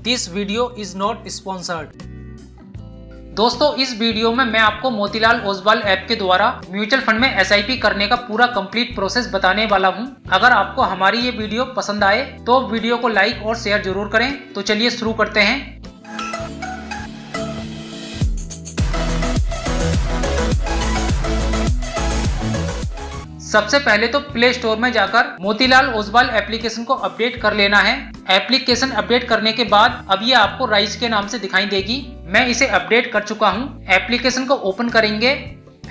This video is not sponsored. दोस्तों, इस video में मैं आपको मोतीलाल ओसवाल ऐप के द्वारा म्यूचुअल फंड में एसआईपी करने का पूरा कंप्लीट प्रोसेस बताने वाला हूं। अगर आपको हमारी ये वीडियो पसंद आए तो वीडियो को लाइक और शेयर जरूर करें। तो चलिए शुरू करते हैं। सबसे पहले तो प्ले स्टोर में जाकर मोतीलाल ओसवाल एप्लीकेशन को अपडेट कर लेना है। एप्लीकेशन अपडेट करने के बाद अब ये आपको राइज के नाम से दिखाई देगी। मैं इसे अपडेट कर चुका हूँ। एप्लीकेशन को ओपन करेंगे।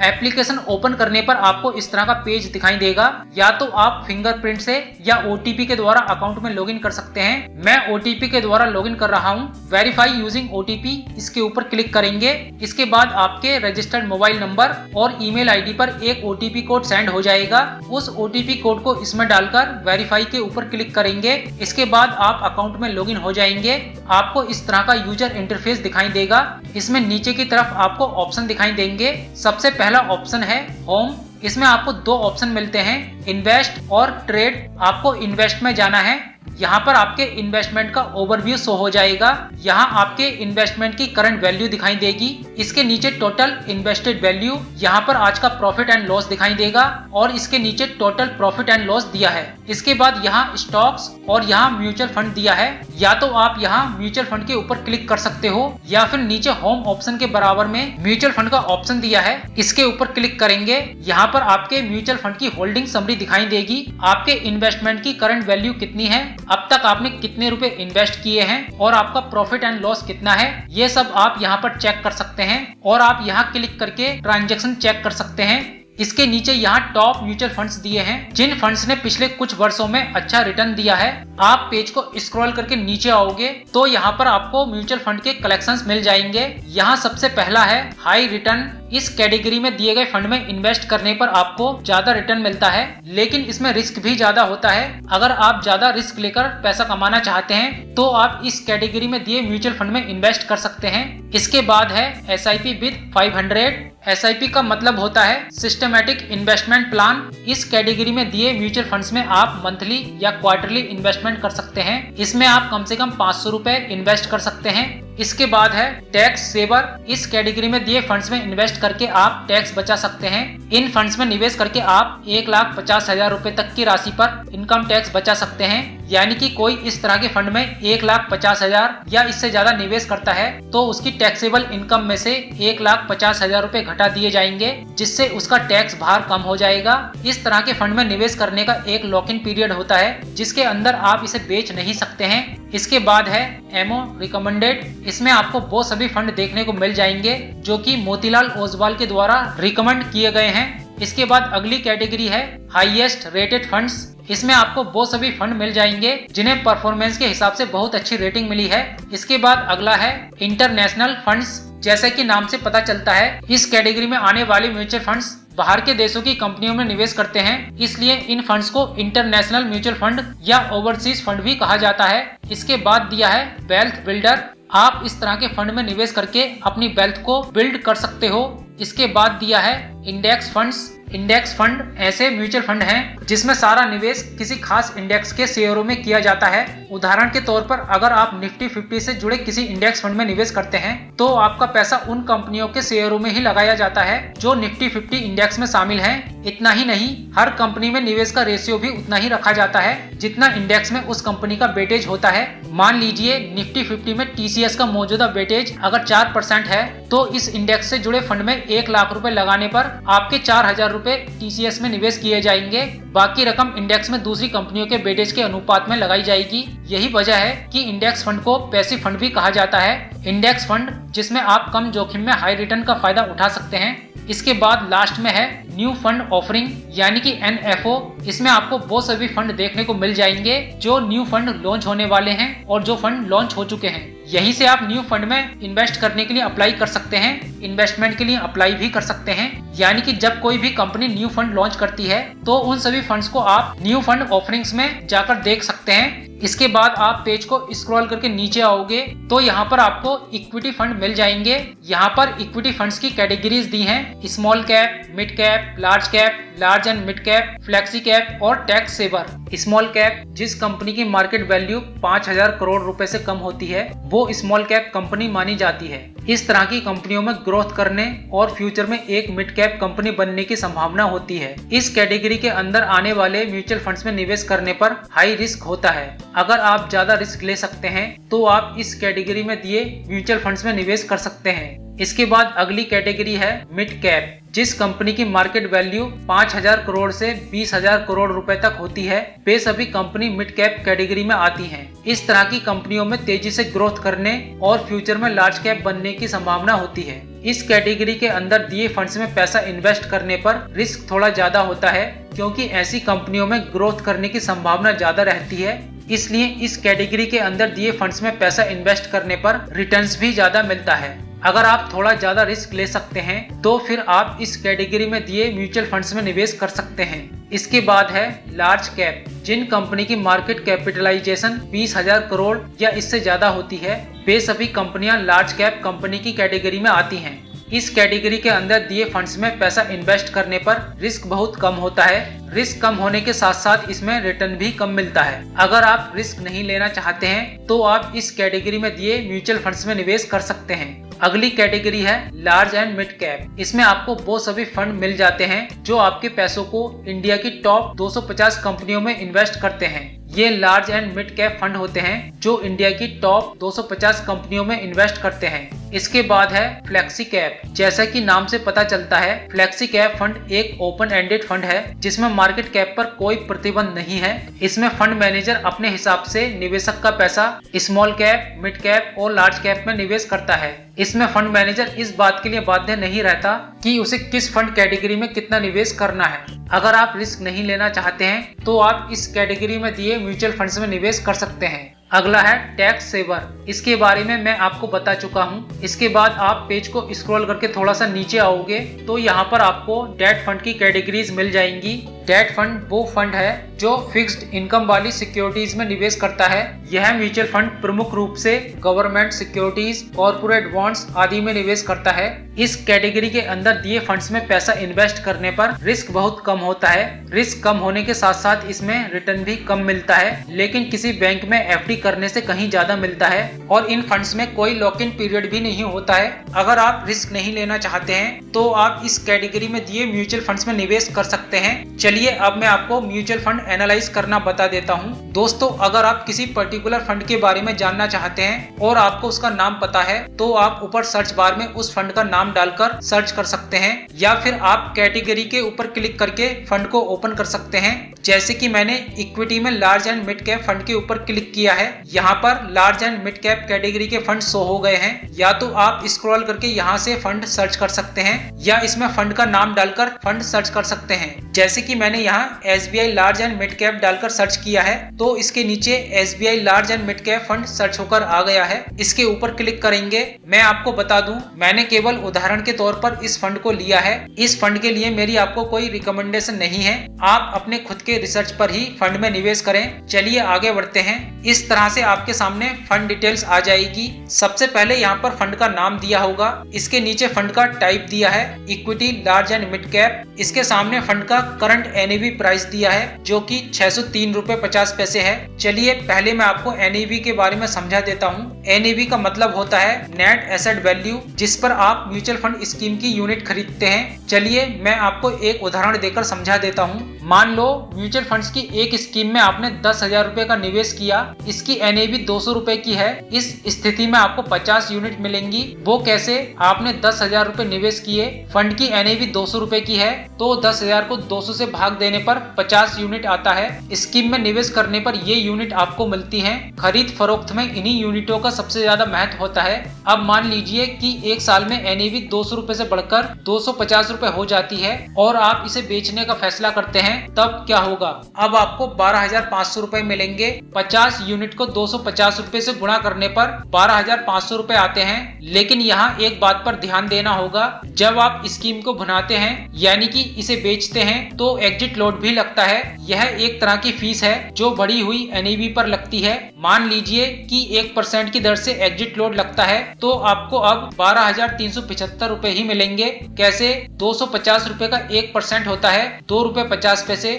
एप्लीकेशन ओपन करने पर आपको इस तरह का पेज दिखाई देगा। या तो आप फिंगरप्रिंट से या ओटीपी के द्वारा अकाउंट में लॉगिन कर सकते हैं। मैं ओटीपी के द्वारा लॉगिन कर रहा हूँ। वेरीफाई यूजिंग ओटीपी, इसके ऊपर क्लिक करेंगे। इसके बाद आपके रजिस्टर्ड मोबाइल नंबर और ईमेल आईडी पर एक ओटीपी कोड सेंड हो जाएगा। उस ओटीपी कोड को इसमें डालकर वेरीफाई के ऊपर क्लिक करेंगे। इसके बाद आप अकाउंट में लॉगिन हो जाएंगे। आपको इस तरह का यूजर इंटरफेस दिखाई देगा। इसमें नीचे की तरफ आपको ऑप्शन दिखाई देंगे। सबसे पहला ऑप्शन है होम। इसमें आपको दो ऑप्शन मिलते हैं, इन्वेस्ट और ट्रेड। आपको इन्वेस्ट में जाना है। यहाँ पर आपके इन्वेस्टमेंट का ओवरव्यू शो हो जाएगा। यहाँ आपके इन्वेस्टमेंट की करंट वैल्यू दिखाई देगी। इसके नीचे टोटल इन्वेस्टेड वैल्यू, यहाँ पर आज का प्रॉफिट एंड लॉस दिखाई देगा और इसके नीचे टोटल प्रॉफिट एंड लॉस दिया है। इसके बाद यहाँ स्टॉक्स और यहाँ म्यूचुअल फंड दिया है। या तो आप यहाँ म्यूचुअल फंड के ऊपर क्लिक कर सकते हो या फिर नीचे होम ऑप्शन के बराबर में म्यूचुअल फंड का ऑप्शन दिया है, इसके ऊपर क्लिक करेंगे। यहाँ पर आपके म्यूचुअल फंड की होल्डिंग समरी दिखाई देगी। आपके इन्वेस्टमेंट की करंट वैल्यू कितनी है, अब तक आपने कितने रुपए इन्वेस्ट किए हैं और आपका प्रॉफिट एंड लॉस कितना है, ये सब आप यहाँ पर चेक कर सकते हैं। और आप यहाँ क्लिक करके ट्रांजैक्शन चेक कर सकते हैं। इसके नीचे यहाँ टॉप म्यूचुअल फंड्स दिए हैं, जिन फंड्स ने पिछले कुछ वर्षों में अच्छा रिटर्न दिया है। आप पेज को स्क्रॉल करके नीचे आओगे तो यहाँ पर आपको म्यूचुअल फंड के कलेक्शंस मिल जाएंगे। यहाँ सबसे पहला है हाई रिटर्न। इस कैटेगरी में दिए गए फंड में इन्वेस्ट करने पर आपको ज्यादा रिटर्न मिलता है, लेकिन इसमें रिस्क भी ज्यादा होता है। अगर आप ज्यादा रिस्क लेकर पैसा कमाना चाहते हैं तो आप इस कैटेगरी में दिए म्यूचुअल फंड में इन्वेस्ट कर सकते हैं। इसके बाद है SIP विद 500। SIP का मतलब होता है सिस्टमैटिक इन्वेस्टमेंट प्लान। इस कैटेगरी में दिए म्यूचुअल फंड्स में आप मंथली या क्वार्टरली इन्वेस्टमेंट कर सकते हैं। इसमें आप कम से कम 500 रुपए इन्वेस्ट कर सकते हैं। इसके बाद है टैक्स सेवर। इस कैटेगरी में दिए फंड्स में इन्वेस्ट करके आप टैक्स बचा सकते हैं। इन फंड्स में निवेश करके आप 1,50,000 रुपए तक की राशि पर इनकम टैक्स बचा सकते हैं। यानी कि कोई इस तरह के फंड में 1,50,000 या इससे ज्यादा निवेश करता है तो उसकी टैक्सेबल इनकम में से 1,50,000 रुपए घटा दिए जाएंगे, जिससे उसका टैक्स भार कम हो जाएगा। इस तरह के फंड में निवेश करने का एक लॉक इन पीरियड होता है, जिसके अंदर आप इसे बेच नहीं सकते हैं। इसके बाद है एमओ रिकमेंडेड। इसमें आपको वो सभी फंड देखने को मिल जाएंगे जो कि मोतीलाल ओसवाल के द्वारा रिकमेंड किए गए हैं। इसके बाद अगली कैटेगरी है हाईएस्ट रेटेड फंड्स। इसमें आपको वो सभी फंड मिल जाएंगे जिन्हें परफॉर्मेंस के हिसाब से बहुत अच्छी रेटिंग मिली है। इसके बाद अगला है इंटरनेशनल फंड्स। जैसे कि नाम से पता चलता है, इस कैटेगरी में आने वाले म्यूचुअल फंड्स बाहर के देशों की कंपनियों में निवेश करते हैं, इसलिए इन फंड्स को इंटरनेशनल म्यूचुअल फंड या ओवरसीज फंड भी कहा जाता है। इसके बाद दिया है वेल्थ बिल्डर। आप इस तरह के फंड में निवेश करके अपनी वेल्थ को बिल्ड कर सकते हो। इसके बाद दिया है इंडेक्स फंड्स। इंडेक्स फंड ऐसे म्यूचुअल फंड हैं जिसमें सारा निवेश किसी खास इंडेक्स के शेयरों में किया जाता है। उदाहरण के तौर पर अगर आप निफ्टी 50 से जुड़े किसी इंडेक्स फंड में निवेश करते हैं तो आपका पैसा उन कंपनियों के शेयरों में ही लगाया जाता है जो निफ्टी 50 इंडेक्स में शामिल हैं। इतना ही नहीं, हर कंपनी में निवेश का रेशियो भी उतना ही रखा जाता है जितना इंडेक्स में उस कंपनी का वेटेज होता है। मान लीजिए निफ्टी 50 में TCS का मौजूदा वेटेज अगर 4% है तो इस इंडेक्स से जुड़े फंड में 1 लाख रुपए लगाने पर आपके 4,000 रुपए TCS में निवेश किए जाएंगे। बाकी रकम इंडेक्स में दूसरी कंपनियों के वेटेज के अनुपात में लगाई जाएगी। यही वजह है कि इंडेक्स फंड को पैसिव फंड भी कहा जाता है। इंडेक्स फंड जिसमें आप कम जोखिम में हाई रिटर्न का फायदा उठा सकते हैं। इसके बाद लास्ट में है न्यू फंड ऑफरिंग यानी कि NFO। इसमें आपको वो सभी फंड देखने को मिल जाएंगे जो न्यू फंड लॉन्च होने वाले हैं और जो फंड लॉन्च हो चुके हैं। यहीं से आप न्यू फंड में इन्वेस्ट करने के लिए अप्लाई कर सकते हैं, इन्वेस्टमेंट के लिए अप्लाई भी कर सकते हैं। यानी कि जब कोई भी कंपनी न्यू फंड लॉन्च करती है तो उन सभी फंड्स को आप न्यू फंड ऑफरिंग्स में जाकर देख सकते हैं। इसके बाद आप पेज को स्क्रॉल करके नीचे आओगे तो यहाँ पर आपको इक्विटी फंड मिल जाएंगे। यहाँ पर इक्विटी फंड्स की कैटेगरीज दी हैं, small cap, mid cap, large cap, large and mid cap, flexi cap और टैक्स सेवर। स्मॉल कैप, जिस कंपनी की मार्केट वैल्यू 5000 करोड़ रुपए से कम होती है वो स्मॉल कैप कंपनी मानी जाती है। इस तरह की कंपनियों में ग्रोथ करने और फ्यूचर में एक मिड कैप कंपनी बनने की संभावना होती है। इस कैटेगरी के अंदर आने वाले म्यूचुअल फंड्स में निवेश करने पर हाई रिस्क होता है। अगर आप ज्यादा रिस्क ले सकते हैं तो आप इस कैटेगरी में दिए म्यूचुअल फंड्स में निवेश कर सकते हैं। इसके बाद अगली कैटेगरी है मिड कैप, जिस कंपनी की मार्केट वैल्यू 5000 करोड़ से 20000 करोड़ रुपए तक होती है वे सभी कंपनी मिड कैप कैटेगरी में आती हैं। इस तरह की कंपनियों में तेजी से ग्रोथ करने और फ्यूचर में लार्ज कैप बनने की संभावना होती है। इस कैटेगरी के अंदर दिए फंड्स में पैसा इन्वेस्ट करने पर रिस्क थोड़ा ज्यादा होता है, क्योंकि ऐसी कंपनियों में ग्रोथ करने की संभावना ज्यादा रहती है। इसलिए इस कैटेगरी के अंदर दिए फंड्स में पैसा इन्वेस्ट करने पर रिटर्न्स भी ज्यादा मिलता है। अगर आप थोड़ा ज्यादा रिस्क ले सकते हैं तो फिर आप इस कैटेगरी में दिए म्यूचुअल फंड्स में निवेश कर सकते हैं। इसके बाद है लार्ज कैप, जिन कंपनी की मार्केट कैपिटलाइजेशन 20,000 करोड़ या इससे ज्यादा होती है वे सभी कंपनियां लार्ज कैप कंपनी की कैटेगरी में आती हैं। इस कैटेगरी के अंदर दिए फंड्स में पैसा इन्वेस्ट करने पर रिस्क बहुत कम होता है। रिस्क कम होने के साथ साथ इसमें रिटर्न भी कम मिलता है। अगर आप रिस्क नहीं लेना चाहते हैं तो आप इस कैटेगरी में दिए म्यूचुअल फंड्स में निवेश कर सकते हैं। अगली कैटेगरी है लार्ज एंड मिड कैप। इसमें आपको वो सभी फंड मिल जाते हैं जो आपके पैसों को इंडिया की टॉप 250 कंपनियों में इन्वेस्ट करते हैं। ये large and mid cap fund होते हैं जो इंडिया की टॉप 250 कंपनियों में इन्वेस्ट करते हैं। इसके बाद है फ्लेक्सी कैप। जैसा कि नाम से पता चलता है, फ्लेक्सी कैप फंड एक ओपन एंडेड फंड है जिसमें मार्केट कैप पर कोई प्रतिबंध नहीं है। इसमें फंड मैनेजर अपने हिसाब से निवेशक का पैसा स्मॉल कैप, मिड कैप और लार्ज कैप में निवेश करता है। इसमें फंड मैनेजर इस बात के लिए बाध्य नहीं रहता कि उसे किस फंड कैटेगरी में कितना निवेश करना है। अगर आप रिस्क नहीं लेना चाहते हैं तो आप इस कैटेगरी में दिए म्यूचुअल फंड्स में निवेश कर सकते हैं। अगला है टैक्स सेवर। इसके बारे में मैं आपको बता चुका हूँ। इसके बाद आप पेज को स्क्रॉल करके थोड़ा सा नीचे आओगे तो यहाँ पर आपको डेट फंड की कैटेगरीज मिल जाएंगी। डेट फंड वो फंड है जो फिक्स्ड इनकम वाली सिक्योरिटीज में निवेश करता है। यह म्यूचुअल फंड प्रमुख रूप से गवर्नमेंट सिक्योरिटीज, कॉर्पोरेट बॉन्ड्स आदि में निवेश करता है। इस कैटेगरी के अंदर दिए फंड्स में पैसा इन्वेस्ट करने पर रिस्क बहुत कम होता है। रिस्क कम होने के साथ साथ इसमें रिटर्न भी कम मिलता है, लेकिन किसी बैंक में एफडी करने से कहीं ज्यादा मिलता है और इन फंड्स में कोई लॉक इन पीरियड भी नहीं होता है। अगर आप रिस्क नहीं लेना चाहते हैं तो आप इस कैटेगरी में दिए म्यूचुअल फंड्स में निवेश कर सकते हैं। चलिए अब मैं आपको म्यूचुअल फंड एनालाइज करना बता देता हूँ। दोस्तों, अगर आप किसी पर्टिकुलर फंड के बारे में जानना चाहते हैं और आपको उसका नाम पता है तो आप ऊपर सर्च बार में उस फंड का नाम डालकर सर्च कर सकते हैं, या फिर आप कैटेगरी के ऊपर क्लिक करके फंड को ओपन कर सकते हैं। जैसे कि मैंने इक्विटी में large and mid cap fund के ऊपर क्लिक किया है। यहाँ पर large and mid cap category के फंड शो हो गए हैं। या तो आप स्क्रॉल करके यहाँ से फंड सर्च कर सकते हैं या इसमें फंड का नाम डालकर फंड सर्च कर सकते हैं। जैसे कि मैंने यहाँ SBI large and mid cap डालकर सर्च किया है तो इसके नीचे SBI large and mid cap fund search होकर आ गया है। इसके ऊपर क्लिक करेंगे। मैं आपको बता दूं, मैंने केवल उदाहरण के तौर पर इस फंड को लिया है। इस फंड के लिए मेरी आपको कोई रिकमेंडेशन नहीं है। आप अपने खुद के रिसर्च पर ही फंड में निवेश करें। चलिए आगे बढ़ते हैं। इस तरह से आपके सामने फंड डिटेल्स आ जाएगी। सबसे पहले यहाँ पर फंड का नाम दिया होगा। इसके नीचे फंड का टाइप दिया है equity, large and mid cap. इसके सामने फंड का करंट NAV प्राइस दिया है जो कि 603 रुपए 50 पैसे है। चलिए पहले मैं आपको NAV के बारे में समझा देता हूँ। NAV का मतलब होता है नेट एसेट वैल्यू, जिस पर आप म्यूचुअल फंड स्कीम की यूनिट खरीदते हैं। चलिए मैं आपको एक उदाहरण देकर समझा देता हूँ। मान लो म्यूचुअल फंड्स की एक स्कीम में आपने 10,000 रुपए का निवेश किया। इसकी NAV 200 रुपए की है। इस स्थिति में आपको 50 यूनिट मिलेंगी। वो कैसे? आपने 10,000 रुपए निवेश किए, फंड की NAV 200 रुपए की है तो 10,000 को 200 से भाग देने पर 50 यूनिट आता है। स्कीम में निवेश करने पर ये यूनिट आपको मिलती हैं। खरीद फरोख्त में इन्हीं यूनिटों का सबसे ज्यादा महत्व होता है। अब मान लीजिए कि एक साल में NAV 200 रुपए से बढ़कर 250 रुपए हो जाती है और आप इसे बेचने का फैसला करते हैं, तब क्या होगा? अब आपको 12,500 रुपए मिलेंगे। 50 यूनिट को 250 रुपए से गुणा करने पर 12,500 रुपए आते हैं। लेकिन यहाँ एक बात पर ध्यान देना होगा, जब आप स्कीम को भुनाते हैं यानी कि इसे बेचते हैं तो एग्जिट लोड भी लगता है। यह एक तरह की फीस है जो बढ़ी हुई NAV पर लगती है। मान लीजिए कि 1% की दर से एग्जिट लोड लगता है तो आपको अब 12,375 रुपए ही मिलेंगे। कैसे? 250 रुपए का 1% होता है 2 रुपए 50 पैसे।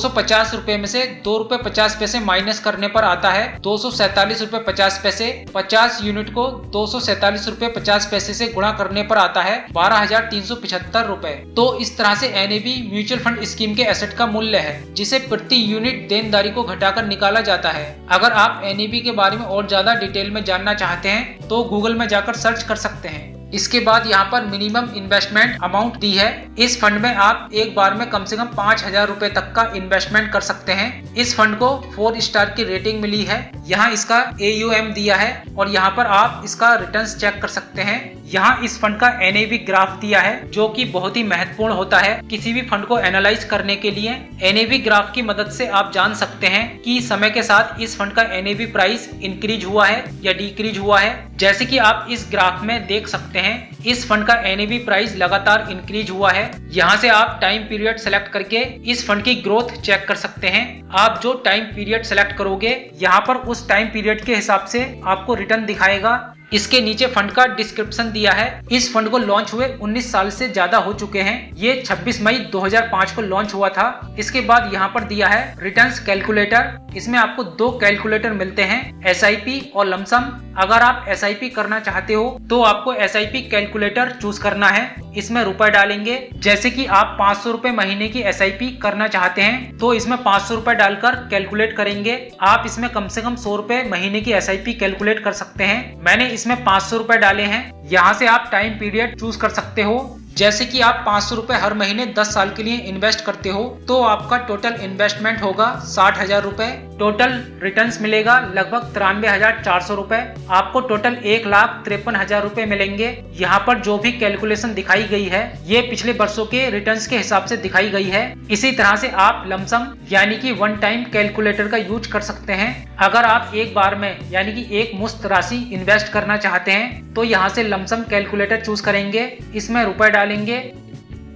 250 रुपए में से 2 रुपए 50 पैसे माइनस करने पर आता है 247 रुपए 50 पैसे। 50 यूनिट को 247 रुपए 50 पैसे से गुणा करने पर आता है 12,375 रुपए। तो इस तरह से NAV म्यूचुअल फंड स्कीम के एसेट का मूल्य है, जिसे प्रति यूनिट देनदारी को घटाकर निकाला जाता है। अगर आप NAV के बारे में और ज्यादा डिटेल में जानना चाहते हैं तो गूगल में जाकर सर्च कर सकते हैं। इसके बाद यहाँ पर मिनिमम इन्वेस्टमेंट अमाउंट दी है। इस फंड में आप एक बार में कम से कम 5,000 रुपए तक का इन्वेस्टमेंट कर सकते हैं। इस फंड को 4 स्टार की रेटिंग मिली है। यहाँ इसका AUM दिया है और यहाँ पर आप इसका रिटर्न्स चेक कर सकते हैं। यहाँ इस फंड का NAV ग्राफ दिया है, जो कि बहुत ही महत्वपूर्ण होता है किसी भी फंड को एनालाइज करने के लिए। NAV ग्राफ की मदद से आप जान सकते हैं कि समय के साथ इस फंड का NAV प्राइस इंक्रीज हुआ है या डिक्रीज हुआ है। जैसे कि आप इस ग्राफ में देख सकते हैं, इस फंड का NAV प्राइस लगातार इंक्रीज हुआ है। यहाँ से आप टाइम पीरियड सेलेक्ट करके इस फंड की ग्रोथ चेक कर सकते हैं। आप जो टाइम पीरियड सेलेक्ट करोगे, यहाँ पर उस टाइम पीरियड के हिसाब से आपको रिटर्न दिखाएगा। इसके नीचे फंड का डिस्क्रिप्शन दिया है। इस फंड को लॉन्च हुए 19 साल से ज्यादा हो चुके हैं। ये 26 मई 2005 को लॉन्च हुआ था। इसके बाद यहाँ पर दिया है रिटर्न्स कैलकुलेटर। इसमें आपको 2 कैलकुलेटर मिलते हैं, SIP और लमसम। अगर आप SIP करना चाहते हो तो आपको SIP कैलकुलेटर चूज करना है। इसमें रुपए डालेंगे। जैसे कि आप 500 रुपए महीने की SIP करना चाहते हैं तो इसमें 500 रुपए डालकर कैलकुलेट करेंगे। आप इसमें कम से कम 100 रुपए महीने की SIP कैलकुलेट कर सकते हैं। मैंने इसमें 500 रुपए डाले हैं। यहाँ से आप टाइम पीरियड चूज कर सकते हो। जैसे कि आप 500 रुपए हर महीने 10 साल के लिए इन्वेस्ट करते हो तो आपका टोटल इन्वेस्टमेंट होगा 60,000 रुपए। टोटल रिटर्न्स मिलेगा लगभग 93,400 रुपए। आपको टोटल 1,53,000 रुपए मिलेंगे। यहाँ पर जो भी कैलकुलेशन दिखाई गई है, ये पिछले वर्षों के रिटर्न्स के हिसाब से दिखाई गई है। इसी तरह से आप लमसम यानी कि वन टाइम कैलकुलेटर का यूज कर सकते हैं। अगर आप एक बार में यानी कि एक मुश्त राशि इन्वेस्ट करना चाहते हैं तो यहाँ से लमसम कैलकुलेटर चूज करेंगे। इसमें रुपए डालेंगे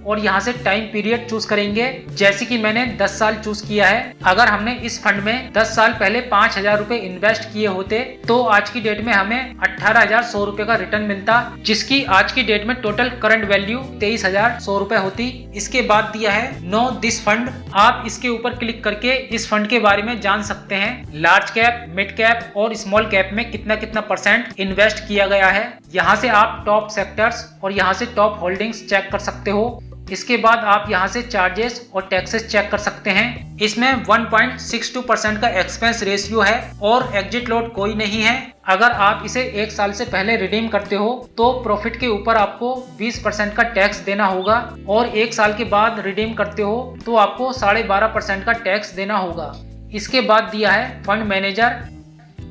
और यहाँ से टाइम पीरियड चूज करेंगे। जैसे कि मैंने 10 साल चूज किया है। अगर हमने इस फंड में 10 साल पहले 5,000 रुपए इन्वेस्ट किए होते तो आज की डेट में हमें 18,100 रुपए का रिटर्न मिलता, जिसकी आज की डेट में टोटल करंट वैल्यू 23,100 रुपए होती। इसके बाद दिया है नो दिस फंड। आप इसके ऊपर क्लिक करके इस फंड के बारे में जान सकते हैं। लार्ज कैप, मिड कैप और स्मॉल कैप में कितना कितना % इन्वेस्ट किया गया है। यहाँ से आप टॉप सेक्टर्स और यहाँ से टॉप होल्डिंग्स चेक कर सकते हो। इसके बाद आप यहाँ से चार्जेस और टैक्सेस चेक कर सकते हैं। इसमें 1.62% का एक्सपेंस रेशियो है और एग्जिट लॉट कोई नहीं है। अगर आप इसे 1 साल से पहले रिडीम करते हो तो प्रॉफिट के ऊपर आपको 20% का टैक्स देना होगा और 1 साल के बाद रिडीम करते हो तो आपको 12.5% का टैक्स देना होगा। इसके बाद दिया है फंड मैनेजर।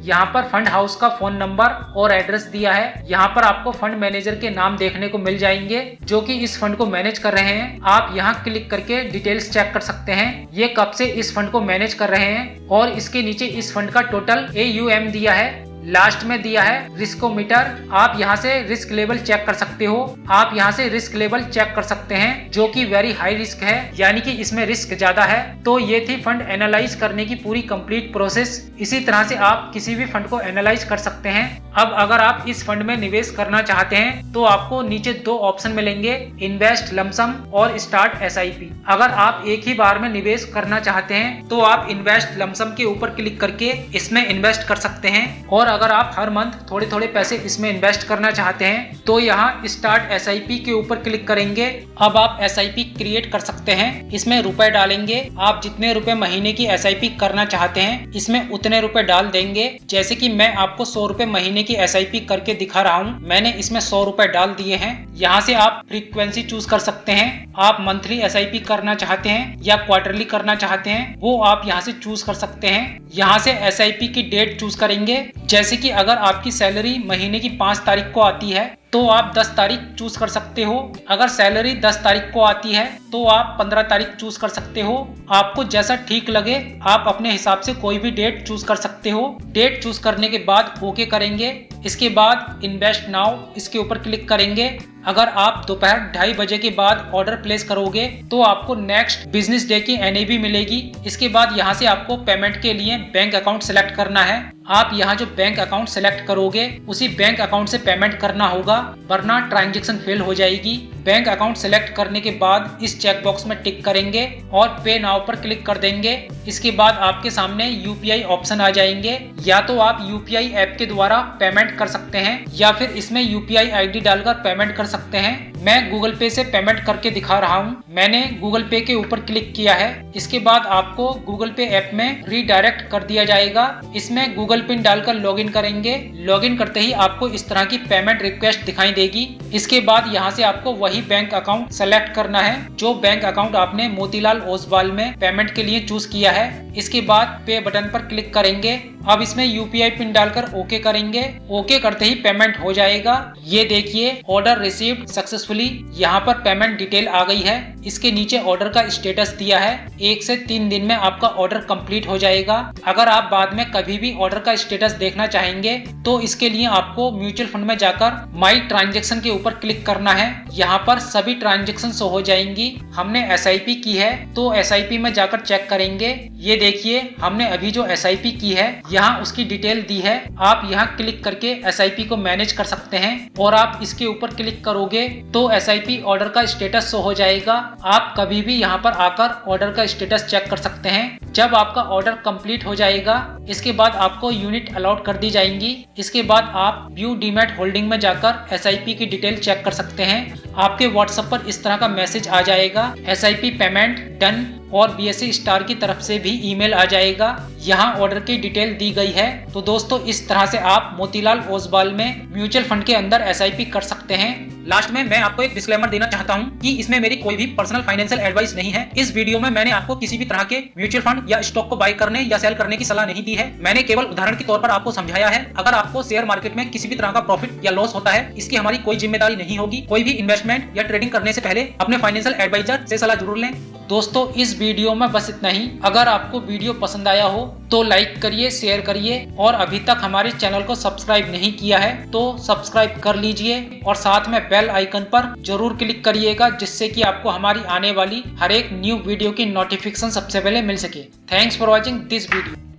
यहाँ पर फंड हाउस का फोन नंबर और एड्रेस दिया है। यहाँ पर आपको फंड मैनेजर के नाम देखने को मिल जाएंगे जो कि इस फंड को मैनेज कर रहे हैं। आप यहाँ क्लिक करके डिटेल्स चेक कर सकते हैं, ये कब से इस फंड को मैनेज कर रहे हैं। और इसके नीचे इस फंड का टोटल AUM दिया है। लास्ट में दिया है रिस्कोमीटर। आप यहाँ से रिस्क लेवल चेक कर सकते हो। आप यहाँ से रिस्क लेवल चेक कर सकते हैं जो कि वेरी हाई रिस्क है, यानी कि इसमें रिस्क ज्यादा है। तो ये थी फंड एनालाइज करने की पूरी कंप्लीट प्रोसेस। इसी तरह से आप किसी भी फंड को एनालाइज कर सकते हैं। अब अगर आप इस फंड में निवेश करना चाहते हैं तो आपको नीचे 2 ऑप्शन मिलेंगे, इन्वेस्ट लमसम और स्टार्ट SIP। अगर आप एक ही बार में निवेश करना चाहते हैं तो आप इन्वेस्ट लमसम के ऊपर क्लिक करके इसमें इन्वेस्ट कर सकते हैं। और अगर आप हर मंथ थोड़े थोड़े पैसे इसमें इन्वेस्ट करना चाहते हैं तो यहाँ स्टार्ट SIP के ऊपर क्लिक करेंगे। अब आप SIP क्रिएट कर सकते हैं। इसमें रुपए डालेंगे। आप जितने रुपए महीने की SIP करना चाहते हैं इसमें उतने रुपए डाल देंगे। जैसे कि मैं आपको 100 रुपए महीने की SIP करके दिखा रहा हूँ। मैंने इसमें 100 रुपए डाल दिए हैं। यहाँ से आप फ्रीक्वेंसी चूज कर सकते हैं। आप मंथली SIP करना चाहते हैं या क्वार्टरली करना चाहते हैं वो आप यहाँ से चूज कर सकते हैं। यहाँ से SIP की डेट चूज करेंगे। जैसे कि अगर आपकी सैलरी महीने की 5 तारीख को आती है तो आप 10 तारीख चूज कर सकते हो। अगर सैलरी 10 तारीख को आती है तो आप 15 तारीख चूज कर सकते हो। आपको जैसा ठीक लगे आप अपने हिसाब से कोई भी डेट चूज कर सकते हो। डेट चूज करने के बाद ओके करेंगे। इसके बाद इन्वेस्ट नाउ इसके ऊपर क्लिक करेंगे। अगर आप दोपहर 2:30 बजे के बाद ऑर्डर प्लेस करोगे तो आपको नेक्स्ट बिजनेस डे की NAV मिलेगी। इसके बाद यहाँ से आपको पेमेंट के लिए बैंक अकाउंट सेलेक्ट करना है। आप यहाँ जो बैंक अकाउंट सेलेक्ट करोगे उसी बैंक अकाउंट से पेमेंट करना होगा। वरना ट्रांजैक्शन फेल हो जाएगी। बैंक अकाउंट सेलेक्ट करने के बाद इस चेक बॉक्स में टिक करेंगे और पे नाउ पर क्लिक कर देंगे। इसके बाद आपके सामने यूपीआई ऑप्शन आ जाएंगे। या तो आप यूपीआई ऐप के द्वारा पेमेंट कर सकते हैं या फिर इसमें यूपीआई आईडी डालकर पेमेंट कर सकते हैं। मैं गूगल पे से पेमेंट करके दिखा रहा हूँ। मैंने गूगल पे के ऊपर क्लिक किया है। इसके बाद आपको गूगल पे ऐप में रीडायरेक्ट कर दिया जाएगा। इसमें गूगल पिन डालकर लॉगिन करेंगे। लॉगिन करते ही आपको इस तरह की पेमेंट रिक्वेस्ट दिखाई देगी। इसके बाद यहाँ से आपको वही बैंक अकाउंट सेलेक्ट करना है जो बैंक अकाउंट आपने मोतीलाल ओसवाल में पेमेंट के लिए चूज किया है। इसके बाद पे बटन पर क्लिक करेंगे। अब इसमें यूपीआई पिन डालकर ओके करेंगे। ओके करते ही पेमेंट हो जाएगा। ये देखिए ऑर्डर रिसीव्ड सक्सेसफुली, यहाँ पर पेमेंट डिटेल आ गई है। इसके नीचे ऑर्डर का स्टेटस दिया है। 1 से 3 दिन में आपका ऑर्डर कंप्लीट हो जाएगा। अगर आप बाद में कभी भी ऑर्डर का स्टेटस देखना चाहेंगे तो इसके लिए आपको म्यूचुअल फंड में जाकर माई ट्रांजेक्शन के ऊपर क्लिक करना है। यहाँ पर सभी ट्रांजेक्शन शो हो जाएंगी। हमने एसआईपी की है तो एसआईपी में जाकर चेक करेंगे। ये देखिए हमने अभी जो एसआईपी की है यहाँ उसकी डिटेल दी है। आप यहाँ क्लिक करके एसआईपी को मैनेज कर सकते हैं और आप इसके ऊपर क्लिक करोगे तो एसआईपी ऑर्डर का स्टेटस शो हो जाएगा। आप कभी भी यहाँ पर आकर ऑर्डर का स्टेटस चेक कर सकते हैं। जब आपका ऑर्डर कंप्लीट हो जाएगा इसके बाद आपको यूनिट अलॉट कर दी जाएंगी। इसके बाद आप व्यू डीमैट होल्डिंग में जाकर एसआईपी की डिटेल चेक कर सकते हैं। आपके व्हाट्सएप पर इस तरह का मैसेज आ जाएगा, एसआईपी पेमेंट डन, और बीएसई स्टार की तरफ से भी ईमेल आ जाएगा। यहाँ ऑर्डर की डिटेल दी गई है। तो दोस्तों इस तरह से आप मोतीलाल ओसवाल में म्यूचुअल फंड के अंदर एसआईपी कर सकते हैं। लास्ट में मैं आपको एक डिस्क्लेमर देना चाहता हूँ कि इसमें मेरी कोई भी पर्सनल फाइनेंशियल एडवाइस नहीं है। इस वीडियो में मैंने आपको किसी भी तरह के म्यूचुअल फंड या स्टॉक को बाय करने या सेल करने की सलाह नहीं दी है। मैंने केवल उदाहरण के तौर पर आपको समझाया है। अगर आपको शेयर मार्केट में किसी भी तरह का प्रॉफिट या लॉस होता है इसकी हमारी कोई जिम्मेदारी नहीं होगी। कोई भी इन्वेस्टमेंट या ट्रेडिंग करने से पहले अपने फाइनेंशियल एडवाइजर से सलाह जरूर लें। दोस्तों इस वीडियो में बस इतना ही। अगर आपको वीडियो पसंद आया हो तो लाइक करिए, शेयर करिए और अभी तक हमारे चैनल को सब्सक्राइब नहीं किया है तो सब्सक्राइब कर लीजिए और साथ में बेल आइकन पर जरूर क्लिक करिएगा जिससे कि आपको हमारी आने वाली हर एक न्यू वीडियो की नोटिफिकेशन सबसे पहले मिल सके। Thanks for watching this video.